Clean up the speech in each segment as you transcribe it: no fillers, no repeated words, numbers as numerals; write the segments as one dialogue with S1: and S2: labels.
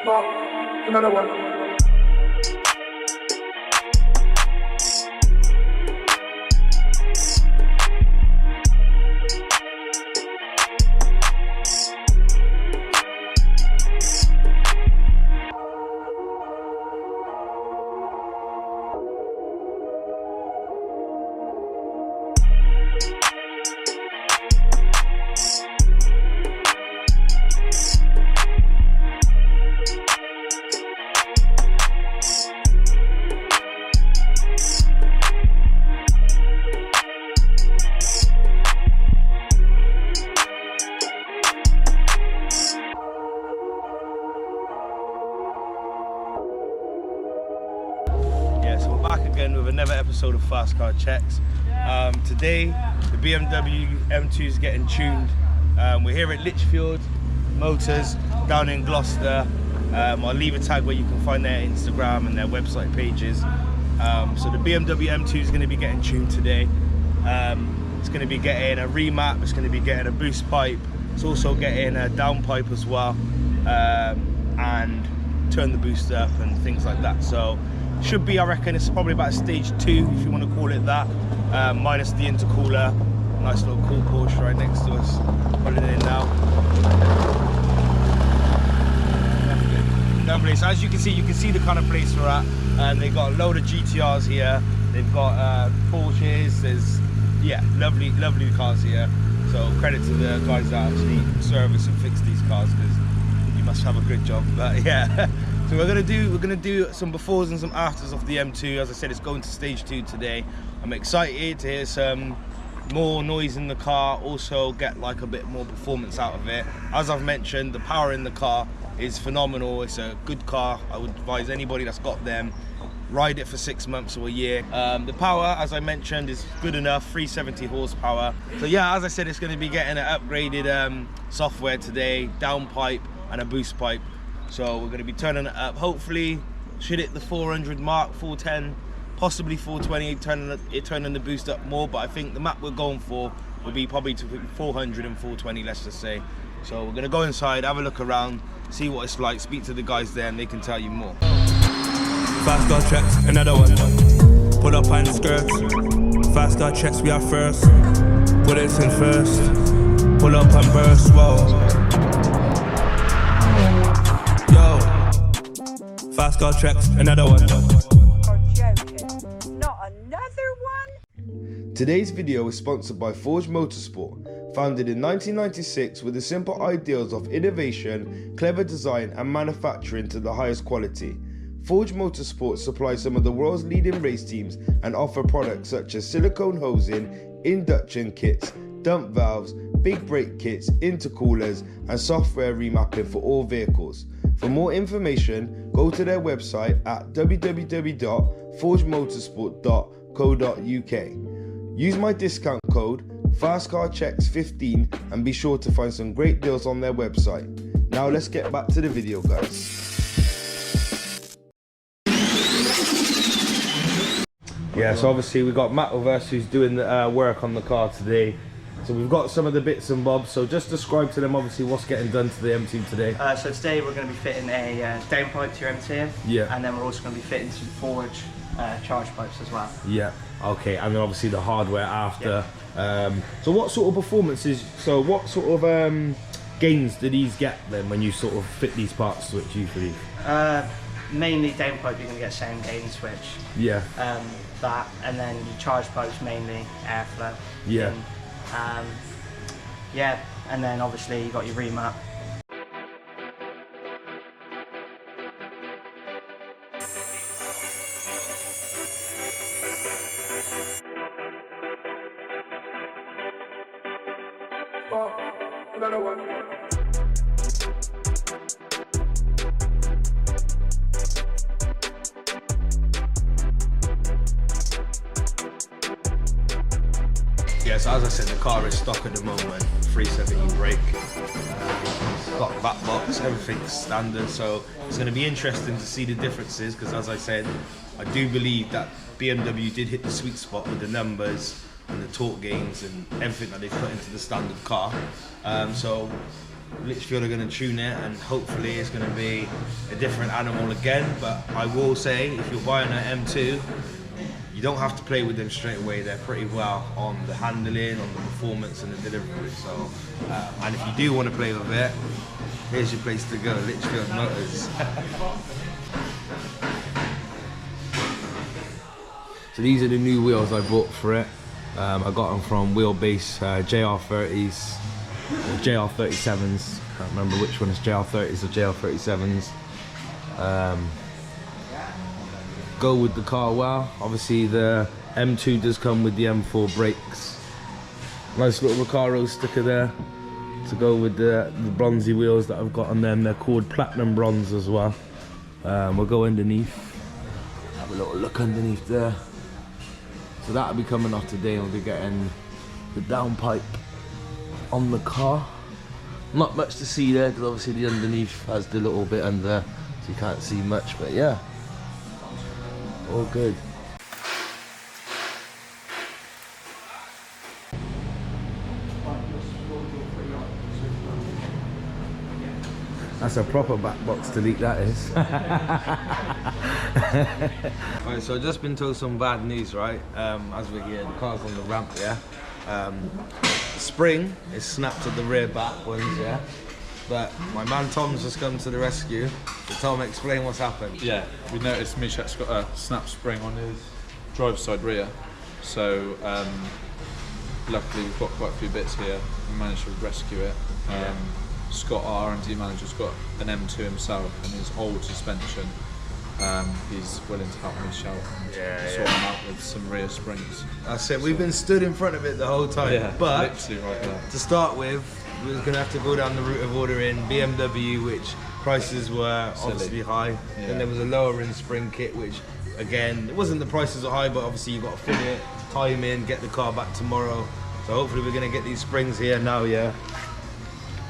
S1: Marqq, another one.
S2: So we're back again with another episode of Fast Car Checks. Today the BMW M2 is getting tuned. We're here at Litchfield Motors down in Gloucester. I'll leave a tag where you can find their Instagram and their website pages. So the BMW M2 is going to be getting tuned today. It's going to be getting a remap, it's going to be getting a boost pipe, it's also getting a downpipe as well, and turn the boost up and things like that. So should be, I reckon, it's probably about stage 2 if you want to call it that, minus the intercooler. Nice little cool Porsche right next to us, putting it in now. Lovely. So as you can see the kind of place we're at, and they've got a load of GTRs here, they've got Porsches, there's lovely cars here. So credit to the guys that actually service and fix these cars, because you must have a good job. But yeah. So we're gonna do some befores and some afters of the M2. As I said, it's going to stage 2 today. I'm excited to hear some more noise in the car, also get like a bit more performance out of it. As I've mentioned, the power in the car is phenomenal. It's a good car. I would advise anybody that's got them, ride it for 6 months or a year. The power, as I mentioned, is good enough, 370 horsepower. So yeah, as I said, it's going to be getting an upgraded software today, downpipe and a boost pipe. So we're going to be turning it up. Hopefully should hit the 400 mark, 410, possibly 420, turning the boost up more. But I think the map we're going for will be probably to 400 and 420, let's just say. So we're going to go inside, have a look around, see what it's like, speak to the guys there, and they can tell you more.
S3: Fast car checks, another one. Pull up on the skirts. Fast car checks, we are first. Put it in first. Pull up and burst, whoa. Fast car checks, another one.
S4: Not another one?
S2: Today's video is sponsored by Forge Motorsport, founded in 1996 with the simple ideals of innovation, clever design and manufacturing to the highest quality. Forge Motorsport supplies some of the world's leading race teams and offer products such as silicone hosing, induction kits, dump valves, big brake kits, intercoolers and software remapping for all vehicles. For more information, go to their website at www.forgemotorsport.co.uk. Use my discount code FastCarChecks15 and be sure to find some great deals on their website. Now let's get back to the video, guys. Yeah, so obviously we got Matt with us who's doing the work on the car today. So we've got some of the bits and bobs, so just describe to them obviously what's getting done to the M2 today.
S5: So today we're going to be fitting a downpipe to your M2,
S2: yeah,
S5: and then we're also going to be fitting some Forge charge pipes as well.
S2: Yeah, okay, and then obviously the hardware after. Yeah. So what sort of performances, so what sort of gains do these get then when you sort of fit these parts to it, do you believe?
S5: Mainly downpipe, you're going to get sound gain switch.
S2: Yeah.
S5: That, and then your charge pipes mainly airflow.
S2: Yeah.
S5: Yeah, and then obviously you got your remap.
S1: Marqq, another one.
S2: Yeah, so as I said, the car is stock at the moment, 370 brake, stock back box, everything's standard, so it's going to be interesting to see the differences, because as I said, I do believe that BMW did hit the sweet spot with the numbers and the torque gains and everything that they put into the standard car. So Litchfield are going to tune it, and hopefully it's going to be a different animal again. But I will say, if you're buying an M2, you don't have to play with them straight away. They're pretty well on the handling, on the performance and the delivery. So, and if you do want to play with it, here's your place to go, Litchfield Motors. So these are the new wheels I bought for it. I got them from Wheelbase, JR30s, or JR37s. Can't remember which one is JR30s or JR37s. Go with the car well. Obviously the M2 does come with the M4 brakes. Nice little Recaro sticker there to go with the bronzy wheels that I've got on them. They're called Platinum Bronze as well. We'll go underneath, have a little look underneath there. So that'll be coming off today, and we'll be getting the downpipe on the car. Not much to see there because obviously the underneath has the little bit under, so you can't see much, but yeah, all good. That's a proper back box delete, that is. Alright, so I've just been told some bad news, right? As we're here, the car's on the ramp, yeah? The spring is snapped at the rear back ones, yeah? But my man Tom's just come to the rescue. So Tom, explain what's happened.
S6: Yeah, we noticed Mishak's got a snap spring on his driver's side rear. So luckily we've got quite a few bits here. We managed to rescue it. Scott, our R&D manager's got an M2 himself, and his old suspension, he's willing to help me shout and sort him out with some rear springs.
S2: That's it, we've been stood in front of it the whole time.
S6: Yeah,
S2: but
S6: literally right there.
S2: To start with, we're going to have to go down the route of ordering BMW, which prices were obviously high.
S6: Yeah.
S2: Then there was a lower end spring kit, which again, it wasn't the prices are high, but obviously you've got to fit it, tie him in, get the car back tomorrow. So hopefully we're going to get these springs here now, yeah.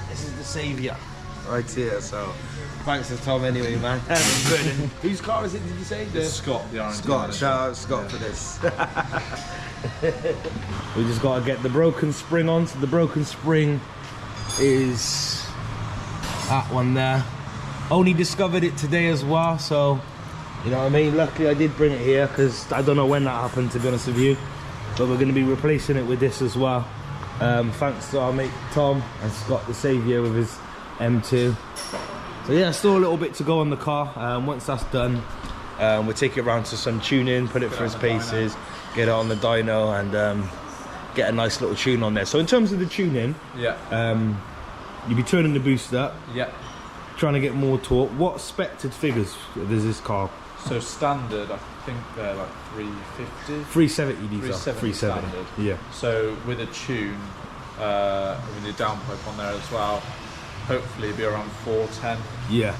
S2: This is the saviour right here, so thanks to Tom anyway, man. Good. Whose car is it, did you say?
S6: It's Scott, the R&D
S2: Scott,
S6: manager.
S2: shout out Scott for this. We just got to get the broken spring on, so the broken spring is that one there. Only discovered it today as well, so you know what I mean. Luckily I did bring it here because I don't know when that happened, to be honest with you, but we're going to be replacing it with this as well. Thanks to our mate Tom and Scott the saviour with his M2. So yeah, still a little bit to go on the car. Once that's done, we'll take it around to some tuning, put it through its paces, get it on the dyno, and get a nice little tune on there. So in terms of the tuning, you'll be turning the boost up, trying to get more torque. What spec'd figures does this car?
S6: So standard, I think they're like 350.
S2: 370 these are.
S6: 370 standard.
S2: Yeah.
S6: So with a tune, with the downpipe on there as well, hopefully it'll be around 410.
S2: Yeah.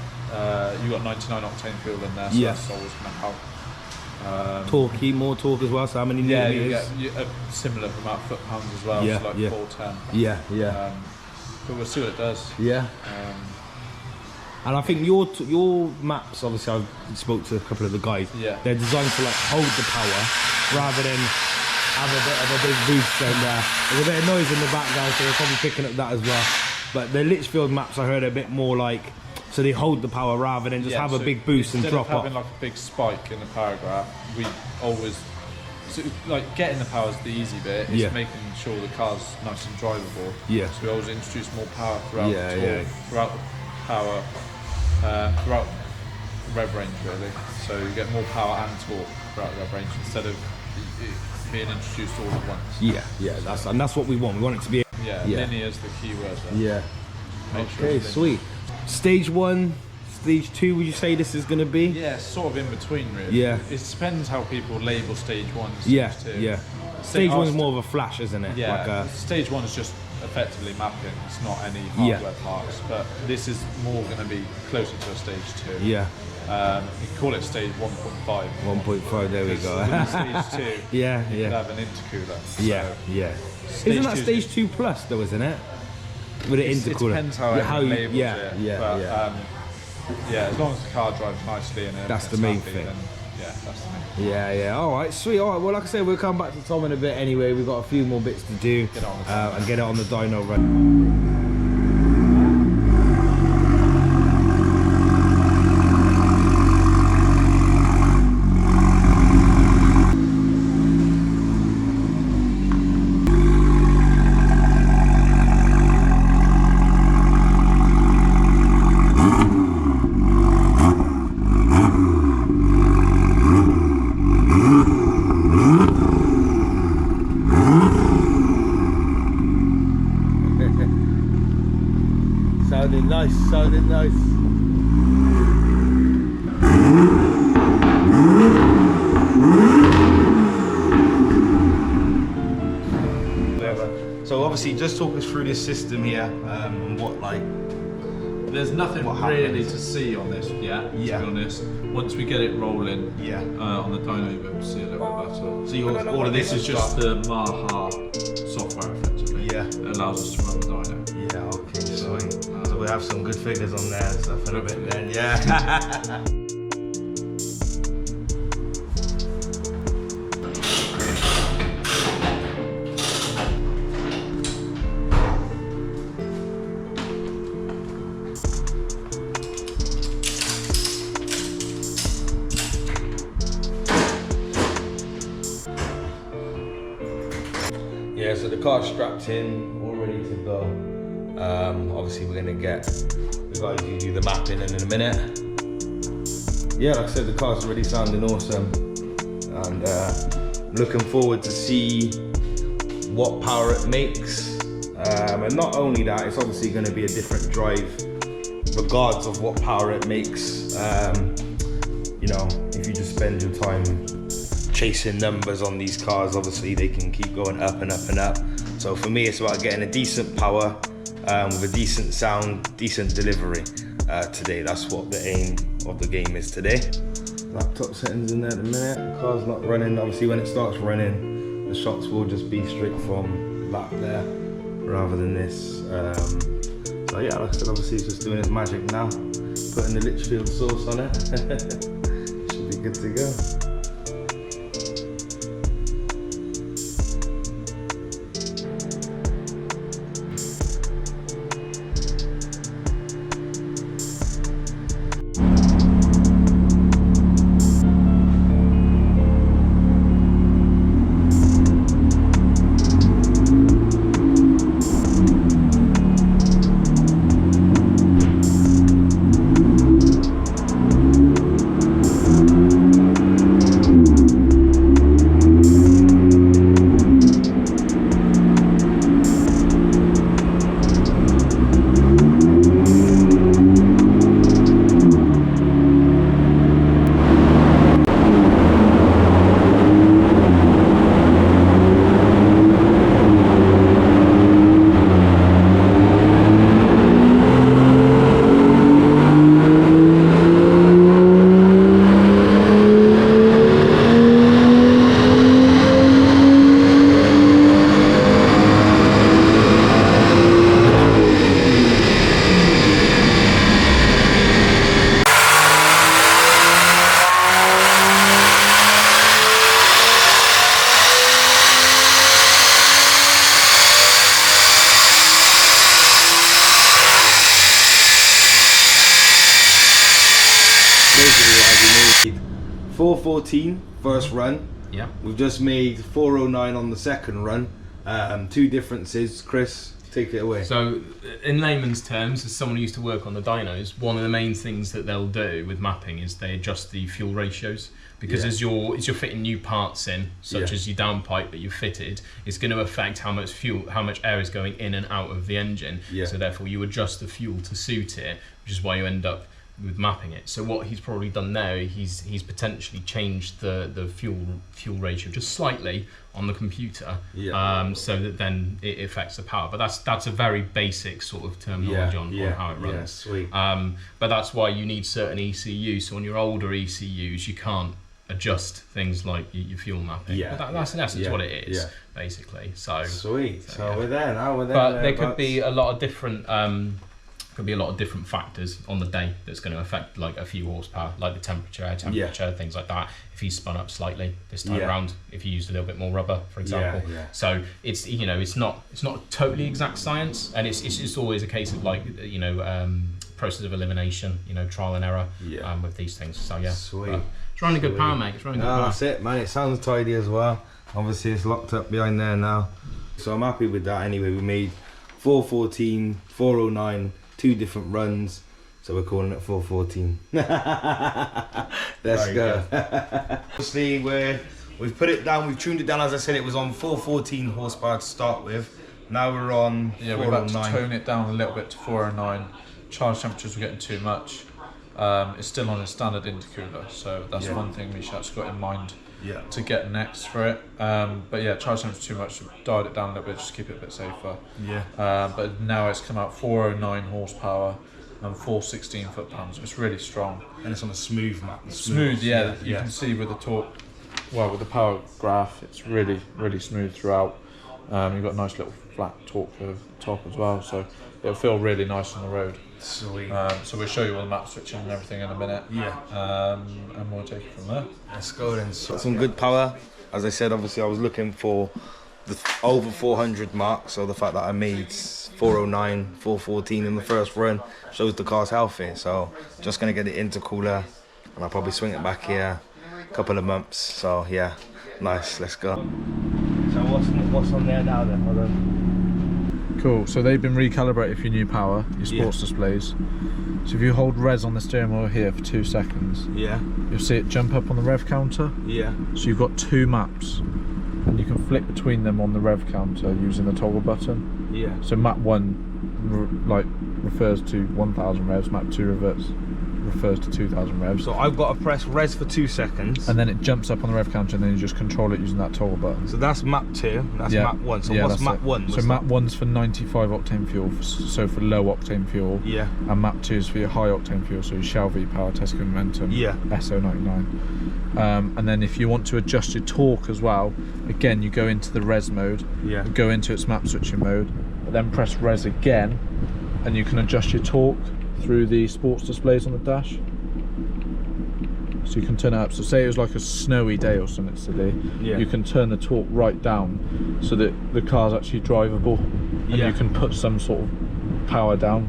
S6: You got 99 octane fuel in there, so that's always going to help.
S2: Torquey, more torque as well. So how many
S6: yeah,
S2: millimeters?
S6: you get a similar amount of foot-pounds as well, so like 410.
S2: Yeah.
S6: But we'll see what it does.
S2: Yeah. And I think your maps, obviously I spoke to a couple of the guys, they're designed to like hold the power rather than have a bit of a big boost, and there's a bit of noise in the background, so they're probably picking up that as well. But the Litchfield maps I heard are a bit more like, so they hold the power rather than just have a big boost and drop off.
S6: Instead of having like a big spike in the power graph, we always, so like getting the power is the easy bit, it's making sure the car's nice and drivable. Yeah. So we always introduce more power throughout the tour, throughout the power, throughout the rev range really. So you get more power and torque throughout the rev range instead of it being introduced all at once.
S2: That's what we want. We want it to be
S6: linear is the key word there.
S2: Okay, sweet. Stage 1, stage 2, would you say this is going to be?
S6: Yeah, sort of in between really. Yeah. It depends how people label stage 1 and stage 2.
S2: Yeah. Stage 1 is more of a flash, isn't it?
S6: Yeah,
S2: like
S6: stage 1 is just effectively mapping, it's not any hardware parts, but this is more going to be closer to a stage 2.
S2: Yeah.
S6: You can call it stage 1.5.
S2: 1.5, there we go.
S6: Stage 2, you could have an intercooler. So
S2: Isn't that stage 2 plus though, isn't it? With an intercooler.
S6: It depends how it labels it.
S2: Yeah,
S6: as long as the car drives nicely and
S2: that's the main thing.
S6: Then, that's the main thing.
S2: Yeah. All right, sweet. All right. Well, like I said, we'll come back to Tom in a bit anyway. We've got a few more bits to do
S6: and
S2: get it on the dyno run. nice, sounding nice. So obviously, just talk us through this system here, and what like.
S6: There's nothing really to see on this yet, to be honest. Once we get it rolling, on the dyno, you'll be able to see a little bit better.
S2: So all of this is
S6: just the Marqq software, effectively. Yeah. It allows us to run the dyno.
S2: Yeah, okay, sweet. So we'll have some good figures on there and stuff in a bit then, yeah. Yeah, so the car's strapped in, all ready to go. Obviously we're gonna get the guys who do the mapping in a minute. Yeah, like I said, the car's already sounding awesome. And looking forward to see what power it makes. And not only that, it's obviously gonna be a different drive regardless of what power it makes. You know, if you just spend your time chasing numbers on these cars, obviously they can keep going up and up and up. So for me, it's about getting a decent power with a decent sound, decent delivery today. That's what the aim of the game is today. Laptop settings in there at the minute. The car's not running. Obviously when it starts running, the shots will just be straight from that there rather than this. So yeah, like I said, obviously it's just doing its magic now. Putting the Litchfield sauce on it. Should be good to go. Basically, we made 414 first run.
S7: Yeah.
S2: We've just made 409 on the second run. Two differences. Chris, take it away.
S7: So, in layman's terms, as someone who used to work on the dynos, one of the main things that they'll do with mapping is they adjust the fuel ratios. Because as you're fitting new parts in, such as your downpipe that you've fitted, it's going to affect how much fuel, how much air is going in and out of the engine. So therefore, you adjust the fuel to suit it, which is why you end up with mapping it. So what he's probably done now, he's potentially changed the fuel ratio just slightly on the computer, so that then it affects the power. But that's a very basic sort of terminology on how it runs.
S2: Sweet.
S7: But that's why you need certain ECUs. So on your older ECUs, you can't adjust things like your fuel mapping. But that's in essence what it is, basically. So
S2: sweet. So we're there now. We're there.
S7: But there could be a lot of different. Could be a lot of different factors on the day that's going to affect like a few horsepower, like the temperature, things like that. If he's spun up slightly this time around, if you used a little bit more rubber, for example. So it's it's not totally exact science, and it's just always a case of like process of elimination, trial and error with these things. So
S2: sweet.
S7: But it's running good power, mate. It's running good power.
S2: That's it, man. It sounds tidy as well. Obviously, it's locked up behind there now, so I'm happy with that. Anyway, we made 414, 409. 2 different runs, so we're calling it 414. Let's go. Obviously, we've put it down, we've tuned it down. As I said, it was on 414 horsepower to start with. Now we're on 409.
S6: We're about to tone it down a little bit to 409. charge temperatures were getting too much. It's still on a standard intercooler, so that's one thing we should actually got in mind to get next for it. But yeah, charge temperature too much, dialed it down a little bit just to keep it a bit safer. But now it's come out 409 horsepower and 416 foot-pounds. It's really strong.
S2: And it's on a smooth map.
S6: Smooth, yeah. You can see with the torque, well, with the power graph, it's really, really smooth throughout. You've got a nice little flat torque curve at the top as well, so it'll feel really nice on the road.
S2: Sweet.
S6: So we'll show you all the map switching and everything in a minute. And we'll take it from there.
S2: Let's go then. So some good power. As I said, obviously I was looking for the over 400 mark, so the fact that I made 409, 414 in the first run shows the car's healthy. So just gonna get it intercooler, and I'll probably swing it back here a couple of months. So yeah, nice. Let's go. So what's on there now then? Hold on.
S6: Cool. So they've been recalibrated for your new power, your sports displays. So if you hold res on the steering wheel here for 2 seconds, you'll see it jump up on the rev counter. So you've got 2 maps, and you can flick between them on the rev counter using the toggle button. So map 1 refers to 1000 revs, map 2 refers to 2000 revs.
S2: So I've got to press res for 2 seconds,
S6: and then it jumps up on the rev counter, and then you just control it using that toggle button.
S2: So that's map 2, that's map 1. So what's map 1?
S6: So map 1's for 95 octane fuel, so for low octane fuel. And map 2 is for your high octane fuel, so your Shell V Power, Tesco Momentum, SO99. And then if you want to adjust your torque as well, again you go into the res mode, go into its map switching mode, but then press res again, and you can adjust your torque through the sports displays on the dash. So you can turn it up. So say it was like a snowy day or something today, you can turn the torque right down so that the car's actually drivable, and you can put some sort of power down.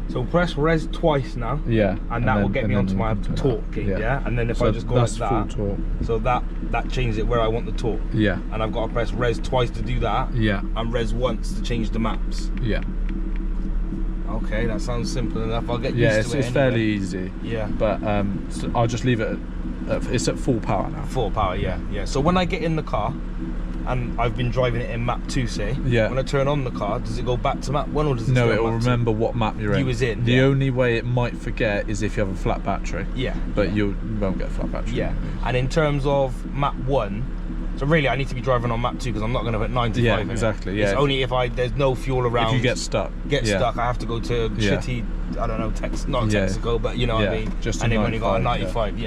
S2: So press res twice now, and that will get me onto my torque gauge, and then if I just go like that, full torque. So that changes it where I want the torque, and I've got to press res twice to do that, and res once to change the maps. Okay, that sounds simple enough. I'll get used to it. It's
S6: fairly easy. But so I'll just leave it it's at full power now.
S2: Full power, So when I get in the car, and I've been driving it in map 2, say, when I turn on the car, does it go back to map 1, or does it
S6: No, it will remember what map you're in.
S2: You was in.
S6: The only way it might forget is if you have a flat battery. But you won't get a flat battery.
S2: And in terms of map 1, so really I need to be driving on map 2 because I'm not going to put 95 in
S6: exactly.
S2: It's only if there's no fuel around.
S6: If you get stuck.
S2: I have to go to shitty, I don't know, not Texaco, but you know what I mean. And they've only got a 95.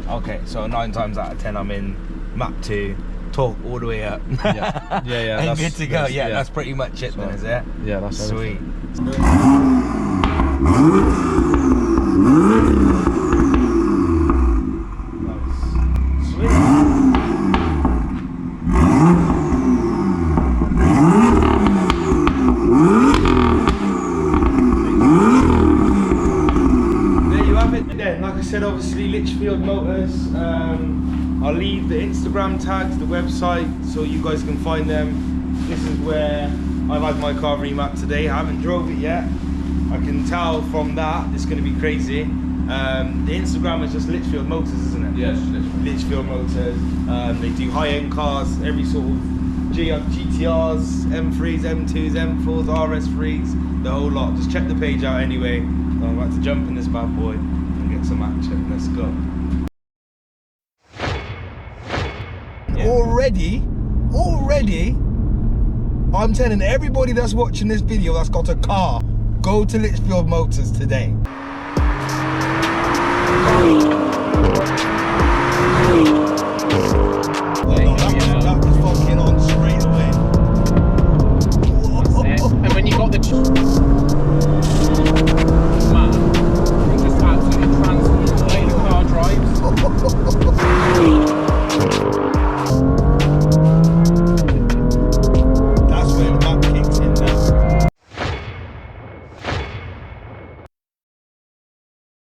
S2: Okay, so 9 times out of 10 I'm in map 2. Torque all the way up. And that's good to go. That's pretty much it then, is it?
S6: That's
S2: sweet. There you have it. Then, like I said, obviously Litchfield Motors. I'll leave the Instagram tags, the website, so you guys can find them. This is where I've had my car remapped today. I haven't drove it yet. I can tell from that it's going to be crazy. The Instagram is just Litchfield Motors, isn't it?
S6: Yes,
S2: Litchfield Motors. They do high-end cars, every sort of GTRs, M3s, M2s, M4s, RS3s, the whole lot. Just check the page out anyway. I'm about to jump in this bad boy and get some action. Let's go. Already, I'm telling everybody that's watching this video that's got a car, go to Litchfield Motors today.